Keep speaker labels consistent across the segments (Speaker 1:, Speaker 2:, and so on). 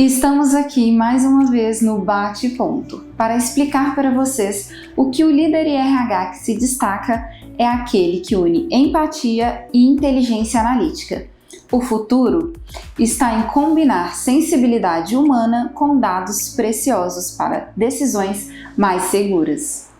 Speaker 1: Estamos aqui mais uma vez no Bate Ponto para explicar para vocês o que o líder RH que se destaca é aquele que une empatia e inteligência analítica. O futuro está em combinar sensibilidade humana com dados preciosos para decisões mais seguras.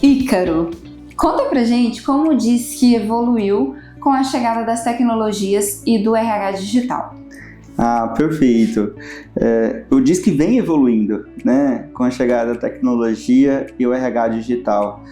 Speaker 1: Ícaro, conta pra gente como o DISC evoluiu com a chegada das tecnologias e do RH digital.
Speaker 2: Perfeito. O DISC vem evoluindo, né, com a chegada da tecnologia e o RH digital.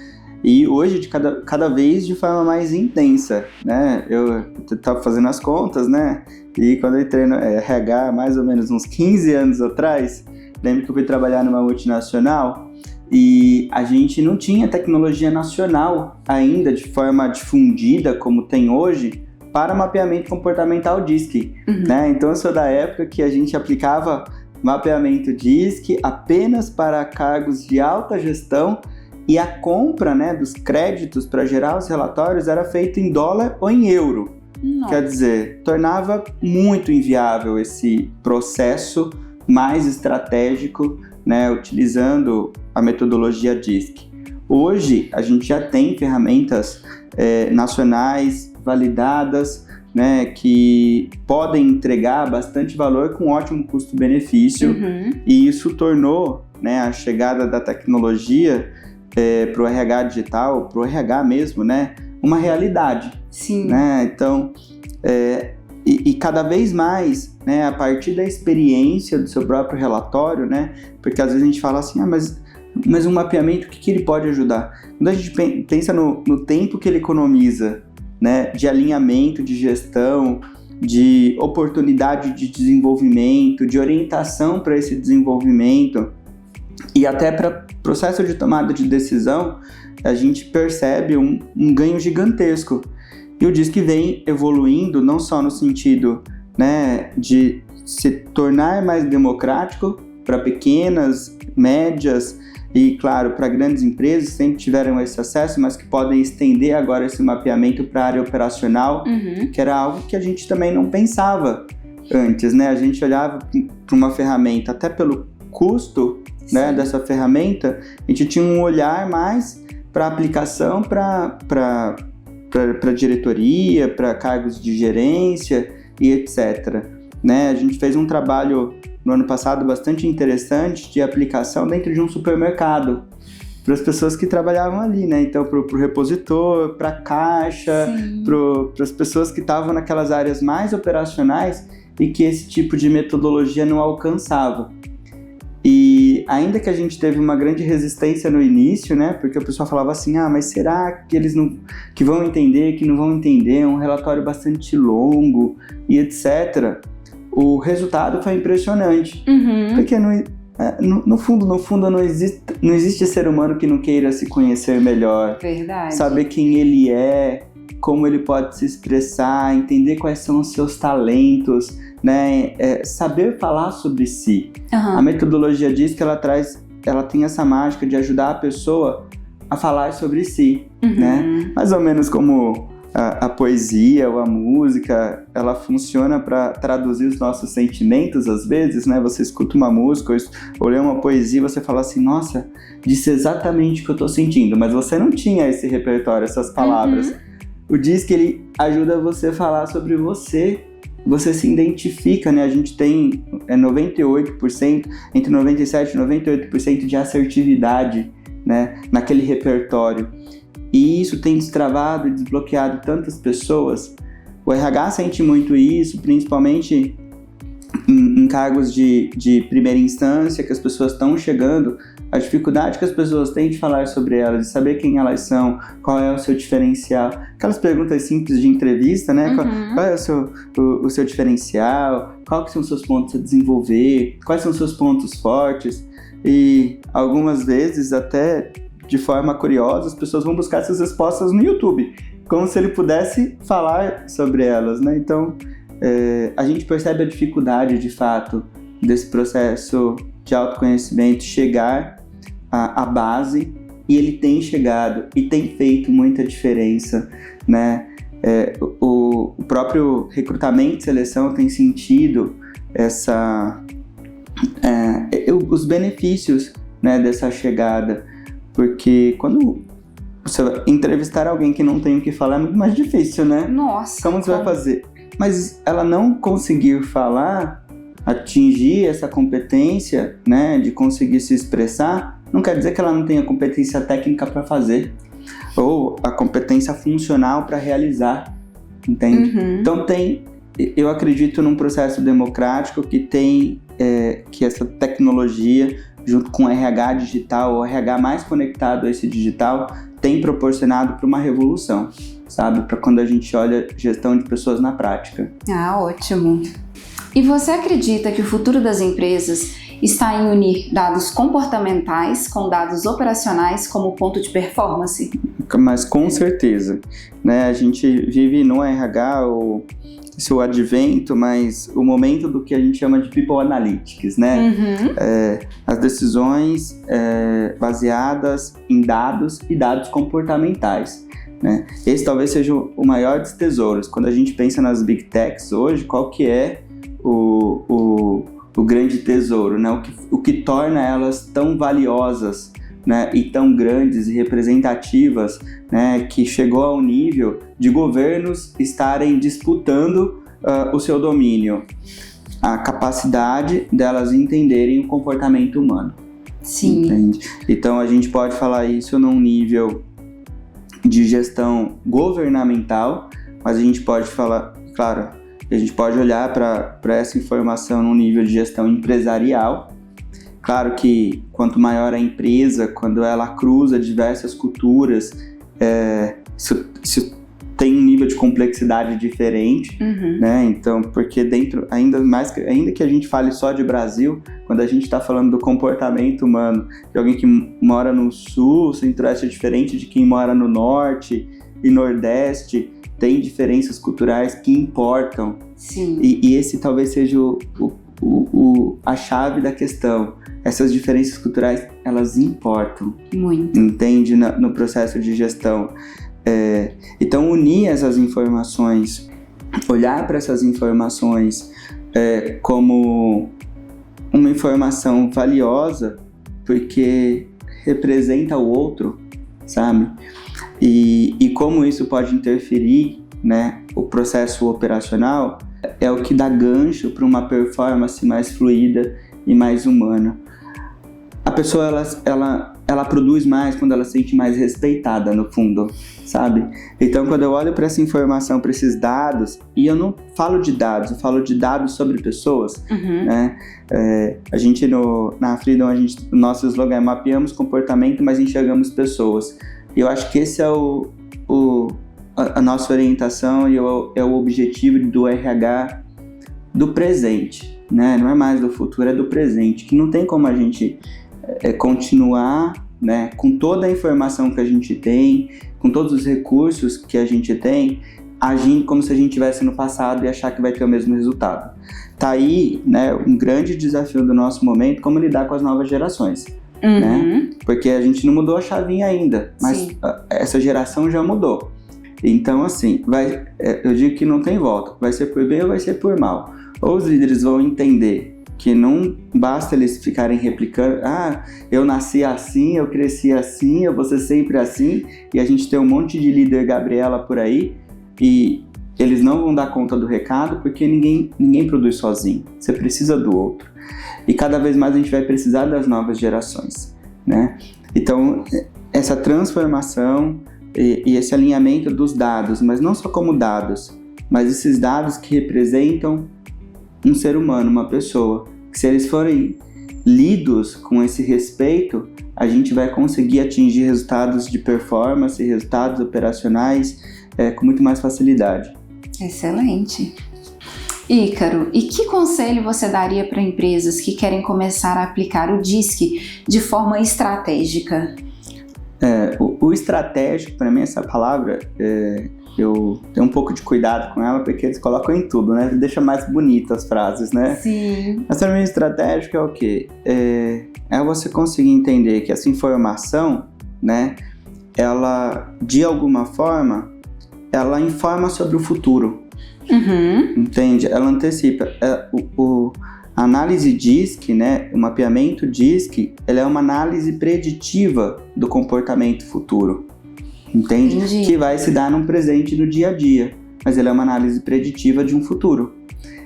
Speaker 2: E hoje, cada vez de forma mais intensa, né? Eu estava fazendo as contas, né? E quando eu entrei no RH, mais ou menos uns 15 anos atrás, lembro que eu fui trabalhar numa multinacional e a gente não tinha tecnologia nacional ainda de forma difundida como tem hoje para mapeamento comportamental DISC, né? Então eu sou da época que a gente aplicava mapeamento DISC apenas para cargos de alta gestão e a compra, né, dos créditos para gerar os relatórios era feita em dólar ou em euro.
Speaker 1: Nossa.
Speaker 2: Quer dizer, tornava muito inviável esse processo mais estratégico, né, utilizando a metodologia DISC. Hoje, a gente já tem ferramentas nacionais validadas, né, que podem entregar bastante valor com ótimo custo-benefício, e isso tornou, né, a chegada da tecnologia para o RH digital, para o RH mesmo, né, uma realidade.
Speaker 1: Sim.
Speaker 2: Né? Então, e cada vez mais, né, a partir da experiência do seu próprio relatório, né, porque às vezes a gente fala assim, mas um mapeamento, o que ele pode ajudar? Quando a gente pensa no tempo que ele economiza, né, de alinhamento, de gestão, de oportunidade de desenvolvimento, de orientação para esse desenvolvimento e até para processo de tomada de decisão, a gente percebe um ganho gigantesco. E o DISC vem evoluindo não só no sentido, né, de se tornar mais democrático para pequenas, médias e, claro, para grandes empresas que sempre tiveram esse acesso, mas que podem estender agora esse mapeamento para a área operacional, que era algo que a gente também não pensava antes, né? A gente olhava para uma ferramenta, até pelo custo, né, dessa ferramenta, a gente tinha um olhar mais para aplicação, para diretoria, para cargos de gerência e etc. Né? A gente fez um trabalho no ano passado bastante interessante de aplicação dentro de um supermercado para as pessoas que trabalhavam ali, né? Então, para o repositor, para a caixa, para as pessoas que estavam naquelas áreas mais operacionais e que esse tipo de metodologia não alcançava. E ainda que a gente teve uma grande resistência no início, né? Porque o pessoal falava assim, mas será que eles não que vão entender, que não vão entender? É um relatório bastante longo e etc. O resultado foi impressionante. Porque no fundo não existe ser humano que não queira se conhecer melhor.
Speaker 1: Verdade.
Speaker 2: Saber quem ele é, como ele pode se expressar, entender quais são os seus talentos, né? Saber falar sobre si. A metodologia diz que ela tem essa mágica de ajudar a pessoa a falar sobre si, né? Mais ou menos como a poesia ou a música, ela funciona para traduzir os nossos sentimentos às vezes, né? Você escuta uma música ou lê uma poesia e você fala assim, nossa, disse exatamente o que eu tô sentindo, mas você não tinha esse repertório, essas palavras. O DISC, ele ajuda você a falar sobre você. Você se identifica, né? A gente tem 98%, entre 97% e 98% de assertividade, né, naquele repertório. E isso tem destravado e desbloqueado tantas pessoas. O RH sente muito isso, principalmente em cargos de primeira instância, que as pessoas estão chegando, a dificuldade que as pessoas têm de falar sobre elas, de saber quem elas são, qual é o seu diferencial. Aquelas perguntas simples de entrevista, né? Qual é o seu diferencial? Quais são os seus pontos a desenvolver? Quais são os seus pontos fortes? E algumas vezes, até de forma curiosa, as pessoas vão buscar essas respostas no YouTube, como se ele pudesse falar sobre elas, né? Então, a gente percebe a dificuldade, de fato, desse processo de autoconhecimento chegar à base e ele tem chegado e tem feito muita diferença, né? O próprio recrutamento e seleção tem sentido os benefícios, né, dessa chegada, porque quando você vai entrevistar alguém que não tem o que falar é muito mais difícil, né?
Speaker 1: Nossa!
Speaker 2: Como você vai fazer? Mas ela não conseguir falar, atingir essa competência, né, de conseguir se expressar, não quer dizer que ela não tenha competência técnica para fazer, ou a competência funcional para realizar, entende? Então eu acredito num processo democrático que tem que essa tecnologia, junto com o RH digital, o RH mais conectado a esse digital, tem proporcionado para uma revolução, sabe? Para quando a gente olha gestão de pessoas na prática.
Speaker 1: Ah, ótimo. E você acredita que o futuro das empresas está em unir dados comportamentais com dados operacionais como ponto de performance?
Speaker 2: Mas com certeza, né? A gente vive no RH o seu advento, mas o momento do que a gente chama de People Analytics, né? As decisões baseadas em dados e dados comportamentais, né? Esse talvez seja o maior dos tesouros. Quando a gente pensa nas Big Techs hoje, qual que é o grande tesouro, né? O que torna elas tão valiosas, né, e tão grandes e representativas, né, que chegou ao nível de governos estarem disputando o seu domínio, a capacidade delas entenderem o comportamento humano.
Speaker 1: Sim.
Speaker 2: Entende? Então a gente pode falar isso num nível de gestão governamental, mas a gente pode falar, claro, a gente pode olhar para essa informação num nível de gestão empresarial. Claro que quanto maior a empresa, quando ela cruza diversas culturas, isso tem um nível de complexidade diferente, né? Então, porque ainda que a gente fale só de Brasil, quando a gente está falando do comportamento humano de alguém que mora no sul, centro-oeste é diferente de quem mora no norte e nordeste, tem diferenças culturais que importam.
Speaker 1: Sim.
Speaker 2: E esse talvez seja a chave da questão. Essas diferenças culturais, elas importam.
Speaker 1: Muito.
Speaker 2: Entende? No processo de gestão. Então, unir essas informações, olhar para essas informações como uma informação valiosa, porque representa o outro, sabe? E como isso pode interferir, né, o processo operacional, é o que dá gancho para uma performance mais fluida e mais humana. A pessoa, ela produz mais quando ela se sente mais respeitada, no fundo, sabe? Então, quando eu olho para essa informação, para esses dados, e eu não falo de dados, eu falo de dados sobre pessoas, né? A gente, na Freedom, o nosso slogan é mapeamos comportamento, mas enxergamos pessoas. E eu acho que esse é a nossa orientação e é o objetivo do RH do presente, né? Não é mais do futuro, é do presente, que não tem como a gente continuar, né, com toda a informação que a gente tem, com todos os recursos que a gente tem, agindo como se a gente estivesse no passado e achar que vai ter o mesmo resultado. Tá aí, né, um grande desafio do nosso momento, como lidar com as novas gerações. Né? Porque a gente não mudou a chavinha ainda, mas essa geração já mudou. Então, assim, eu digo que não tem volta, vai ser por bem ou vai ser por mal. Ou os líderes vão entender que não basta eles ficarem replicando, eu nasci assim, eu cresci assim, eu vou ser sempre assim, e a gente tem um monte de líder Gabriela por aí, e eles não vão dar conta do recado, porque ninguém produz sozinho, você precisa do outro. E cada vez mais a gente vai precisar das novas gerações, né? Então, essa transformação e esse alinhamento dos dados, mas não só como dados, mas esses dados que representam um ser humano, uma pessoa, que se eles forem lidos com esse respeito, a gente vai conseguir atingir resultados de performance, resultados operacionais com muito mais facilidade.
Speaker 1: Excelente. Ícaro, e que conselho você daria para empresas que querem começar a aplicar o DISC de forma estratégica?
Speaker 2: O estratégico, para mim, essa palavra, eu tenho um pouco de cuidado com ela, porque eles colocam em tudo, né? Deixa mais bonitas as frases, né?
Speaker 1: Sim.
Speaker 2: Mas para mim, estratégico é o quê? É você conseguir entender que essa informação, né, ela, de alguma forma, ela informa sobre o futuro. Entende? Ela antecipa. A análise DISC, né, o mapeamento DISC, ela é uma análise preditiva do comportamento futuro. Entende?
Speaker 1: Entendi.
Speaker 2: Que vai se dar num presente no dia a dia. Mas ela é uma análise preditiva de um futuro.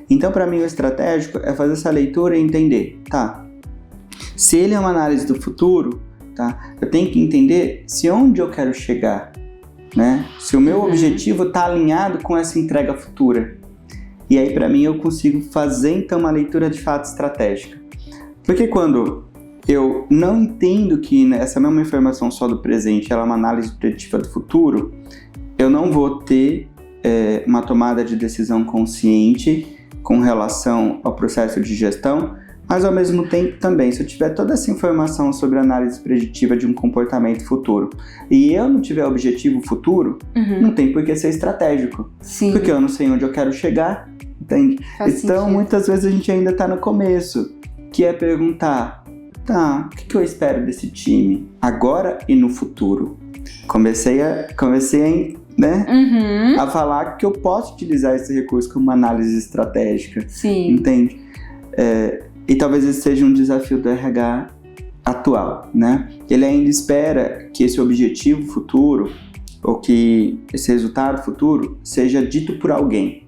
Speaker 2: Então, para mim, o estratégico é fazer essa leitura e entender, tá? Se ele é uma análise do futuro, tá? Eu tenho que entender se onde eu quero chegar, né? Se o meu objetivo está alinhado com essa entrega futura. E aí, para mim, eu consigo fazer, então, uma leitura de fato estratégica. Porque quando eu não entendo que essa mesma informação só do presente ela é uma análise preditiva do futuro, eu não vou ter uma tomada de decisão consciente com relação ao processo de gestão, mas ao mesmo tempo também, se eu tiver toda essa informação sobre a análise preditiva de um comportamento futuro e eu não tiver objetivo futuro, não tem por que ser estratégico.
Speaker 1: Sim.
Speaker 2: Porque eu não sei onde eu quero chegar, entende?
Speaker 1: Faz
Speaker 2: Então,
Speaker 1: sentido.
Speaker 2: muitas vezes a gente ainda está no começo, que é perguntar, tá, o que eu espero desse time agora e no futuro? Comecei né, a falar que eu posso utilizar esse recurso como uma análise estratégica.
Speaker 1: Sim.
Speaker 2: Entende? E talvez esse seja um desafio do RH atual, né? Ele ainda espera que esse objetivo futuro, ou que esse resultado futuro, seja dito por alguém.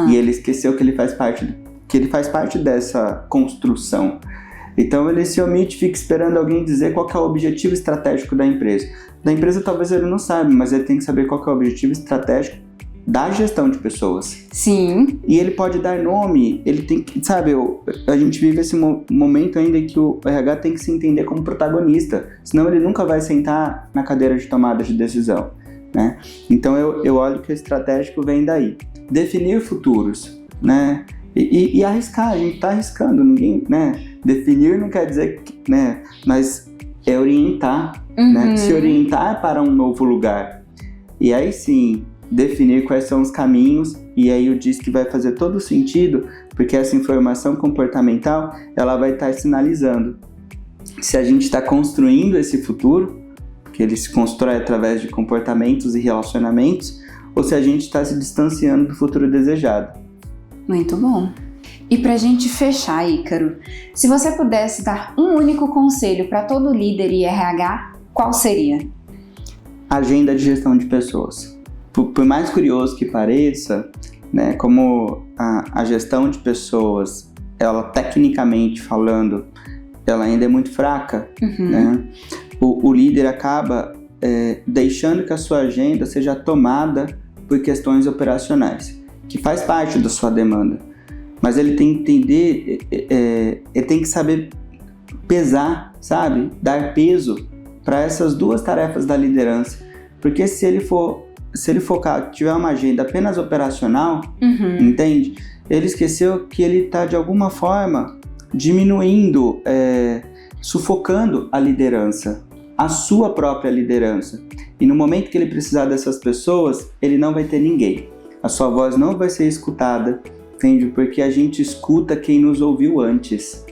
Speaker 2: E ele esqueceu que ele faz parte dessa construção. Então ele se omite, fica esperando alguém dizer qual que é o objetivo estratégico da empresa. Da empresa talvez ele não saiba, mas ele tem que saber qual que é o objetivo estratégico da gestão de pessoas.
Speaker 1: Sim.
Speaker 2: E ele pode dar nome, ele tem que, sabe, a gente vive esse momento ainda em que o RH tem que se entender como protagonista, senão ele nunca vai sentar na cadeira de tomada de decisão, né? Então eu olho que o estratégico vem daí. Definir futuros, né? E arriscar, a gente está arriscando, ninguém, né? Definir não quer dizer que, né? Mas é orientar, né? Se orientar para um novo lugar. E aí sim, definir quais são os caminhos, e aí o DISC vai fazer todo sentido, porque essa informação comportamental, ela vai estar sinalizando se a gente está construindo esse futuro, que ele se constrói através de comportamentos e relacionamentos, ou se a gente está se distanciando do futuro desejado.
Speaker 1: Muito bom. E pra gente fechar, Ícaro, se você pudesse dar um único conselho para todo líder e RH, qual seria?
Speaker 2: Agenda de gestão de pessoas. Por mais curioso que pareça, né, como a gestão de pessoas, ela tecnicamente falando, ela ainda é muito fraca, né? O líder acaba deixando que a sua agenda seja tomada por questões operacionais, que faz parte da sua demanda. Mas ele tem que entender, ele tem que saber pesar, sabe? Dar peso para essas duas tarefas da liderança. Porque se ele focar, tiver uma agenda apenas operacional, entende? Ele esqueceu que ele está, de alguma forma, diminuindo, sufocando a liderança, a sua própria liderança. E no momento que ele precisar dessas pessoas, ele não vai ter ninguém. A sua voz não vai ser escutada, entende? Porque a gente escuta quem nos ouviu antes.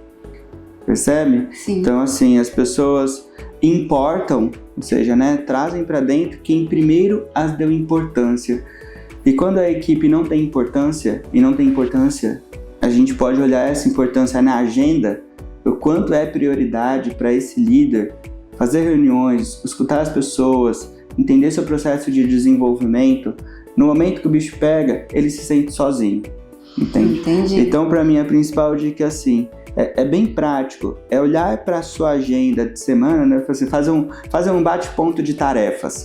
Speaker 2: Percebe?
Speaker 1: Sim.
Speaker 2: Então, assim, as pessoas importam, ou seja, né, trazem para dentro quem primeiro as deu importância. E quando a equipe não tem importância, a gente pode olhar essa importância na agenda, o quanto é prioridade para esse líder fazer reuniões, escutar as pessoas, entender seu processo de desenvolvimento. No momento que o bicho pega, ele se sente sozinho, entende?
Speaker 1: Entendi.
Speaker 2: Então, para mim, a principal dica é assim, é bem prático, é olhar para a sua agenda de semana, né? Assim, fazer um bate-ponto de tarefas,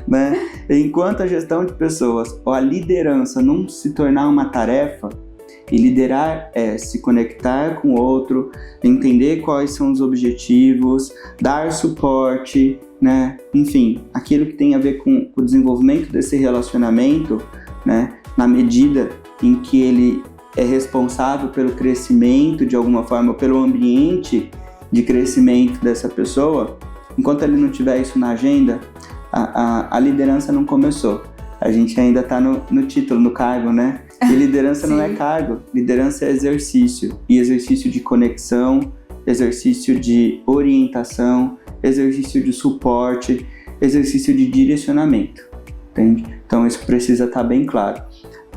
Speaker 2: né? Enquanto a gestão de pessoas ou a liderança não se tornar uma tarefa, e liderar é se conectar com o outro, entender quais são os objetivos, dar suporte, né? Enfim, aquilo que tem a ver com o desenvolvimento desse relacionamento, né? Na medida em que ele é responsável pelo crescimento, de alguma forma, pelo ambiente de crescimento dessa pessoa, enquanto ele não tiver isso na agenda, a liderança não começou. A gente ainda está no título, no cargo, né? E liderança não é cargo, liderança é exercício. E exercício de conexão, exercício de orientação, exercício de suporte, exercício de direcionamento, entende? Então isso precisa estar bem claro,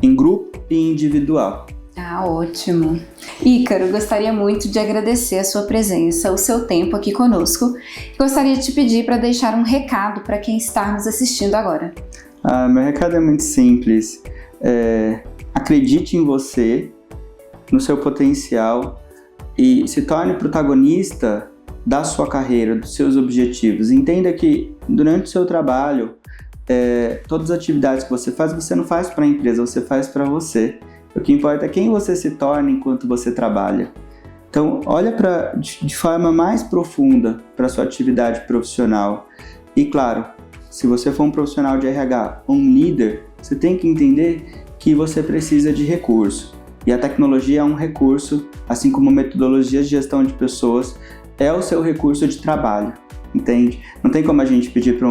Speaker 2: em grupo e individual.
Speaker 1: Ah, ótimo. Ícaro, gostaria muito de agradecer a sua presença, o seu tempo aqui conosco. Gostaria de te pedir para deixar um recado para quem está nos assistindo agora.
Speaker 2: Meu recado é muito simples. Acredite em você, no seu potencial e se torne protagonista da sua carreira, dos seus objetivos. Entenda que durante o seu trabalho, todas as atividades que você não faz para a empresa, você faz para você. O que importa é quem você se torna enquanto você trabalha. Então, olha de forma mais profunda para a sua atividade profissional. E claro, se você for um profissional de RH, um líder, você tem que entender que você precisa de recurso. E a tecnologia é um recurso, assim como metodologias de gestão de pessoas, é o seu recurso de trabalho, entende? Não tem como a gente pedir para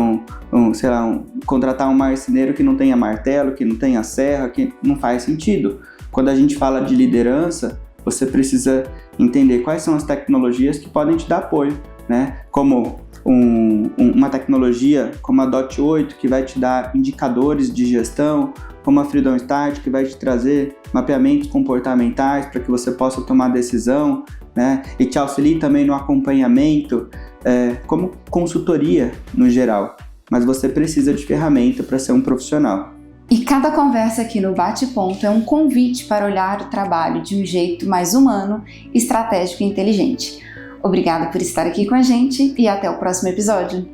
Speaker 2: contratar um marceneiro que não tenha martelo, que não tenha serra, que não faz sentido. Quando a gente fala de liderança, você precisa entender quais são as tecnologias que podem te dar apoio, né? Como uma tecnologia como a Dot8, que vai te dar indicadores de gestão, como a Freedom Start, que vai te trazer mapeamentos comportamentais para que você possa tomar decisão, né? E te auxilie também no acompanhamento, como consultoria no geral. Mas você precisa de ferramenta para ser um profissional.
Speaker 1: E cada conversa aqui no Bate-Ponto é um convite para olhar o trabalho de um jeito mais humano, estratégico e inteligente. Obrigada por estar aqui com a gente e até o próximo episódio.